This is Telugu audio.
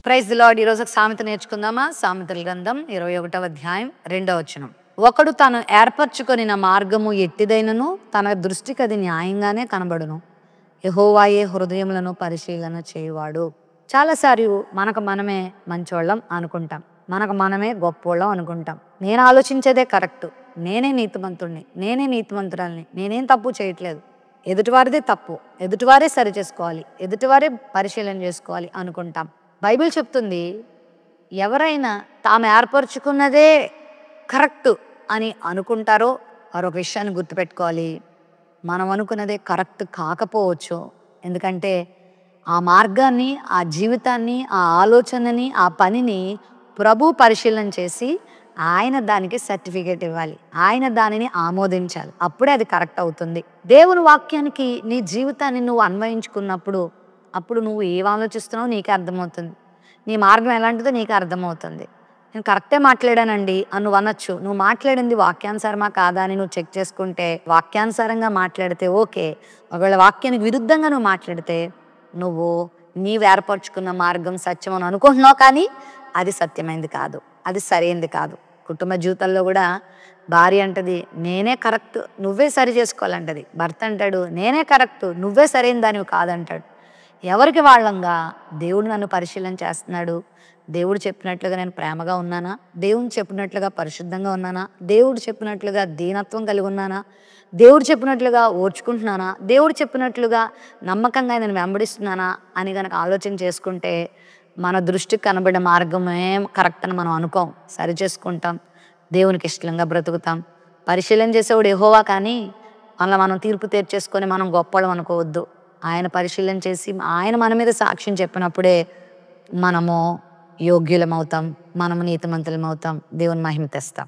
Praise the lord. ఈరోజు ఒక సామెత నేర్చుకుందామా? సామెతల గ్రంథం 21వ అధ్యాయం 2వ వచనం. ఒకడు తాను ఏర్పరచుకొనిన మార్గము ఎట్టిదైనను తన దృష్టికి అది న్యాయంగానే కనబడును. యెహోవాయే హృదయములను పరిశీలన చేయువాడు. చాలాసార్లు మనకు మనమే మంచోళ్ళం అనుకుంటాం, మనకు మనమే గొప్పోళ్ళం అనుకుంటాం. నేను ఆలోచించేదే కరెక్టు, నేనే నీతిమంతుడిని, నేనే నీతిమంతురాల్ని, నేనేం తప్పు చేయట్లేదు, ఎదుటివారిదే తప్పు, ఎదుటివారే సరి చేసుకోవాలి, ఎదుటివారే పరిశీలన చేసుకోవాలి అనుకుంటాం. బైబిల్ చెప్తుంది, ఎవరైనా తాము ఏర్పరచుకున్నదే కరెక్టు అని అనుకుంటారో వారు ఒక విషయాన్ని గుర్తుపెట్టుకోవాలి. మనం అనుకున్నదే కరెక్ట్ కాకపోవచ్చు. ఎందుకంటే ఆ మార్గాన్ని, ఆ జీవితాన్ని, ఆ ఆలోచనని, ఆ పనిని ప్రభు పరిశీలన చేసి ఆయన దానికి సర్టిఫికేట్ ఇవ్వాలి, ఆయన దానిని ఆమోదించాలి. అప్పుడే అది కరెక్ట్ అవుతుంది. దేవుని వాక్యానికి నీ జీవితాన్ని నువ్వు అన్వయించుకున్నప్పుడు అప్పుడు నువ్వు ఏం ఆలోచిస్తున్నావో నీకే అర్థమవుతుంది, నీ మార్గం ఎలాంటిదో నీకే అర్థమవుతుంది. నేను కరెక్టే మాట్లాడానండి అని నువ్వు అనొచ్చు. నువ్వు మాట్లాడింది వాక్యానుసారమా కాదా అని నువ్వు చెక్ చేసుకుంటే వాక్యానుసారంగా మాట్లాడితే ఓకే. ఒకవేళ వాక్యానికి విరుద్ధంగా నువ్వు మాట్లాడితే నీవు ఏర్పరచుకున్న మార్గం సత్యం అని అనుకుంటున్నావు, కానీ అది సత్యమైంది కాదు, అది సరైంది కాదు. కుటుంబ జీవితంలో కూడా భార్య అంటది నేనే కరెక్ట్, నువ్వే సరి చేసుకోవాలంటది. భర్త అంటాడు నేనే కరెక్ట్, నువ్వే సరైన దానివి కాదంటాడు. ఎవరికి వాళ్ళంగా దేవుడు నన్ను పరిశీలన చేస్తున్నాడు. దేవుడు చెప్పినట్లుగా నేను ప్రేమగా ఉన్నానా? దేవుడు చెప్పినట్లుగా పరిశుద్ధంగా ఉన్నానా? దేవుడు చెప్పినట్లుగా దీనత్వం కలిగి ఉన్నానా? దేవుడు చెప్పినట్లుగా ఓర్చుకుంటున్నానా? దేవుడు చెప్పినట్లుగా నమ్మకంగా నేను వెంబడిస్తున్నానా అని కనుక ఆలోచన చేసుకుంటే మన దృష్టికి కనబడే మార్గమే కరెక్ట్ అని మనం అనుకోం, సరి చేసుకుంటాం, దేవునికి ఇష్టంగా బ్రతుకుతాం. పరిశీలన చేసేవాడు యెహోవా, కానీ అలా మనం తీర్పు తీర్చేసుకొని మనం గొప్పవాళ్ళం అనుకోవద్దు. ఆయన పరిశీలన చేసి ఆయన మన మీద సాక్ష్యం చెప్పినప్పుడే మనము యోగ్యులం అవుతాం, మనము నీతిమంతులం అవుతాం, దేవుని మహిమ తెస్తాం.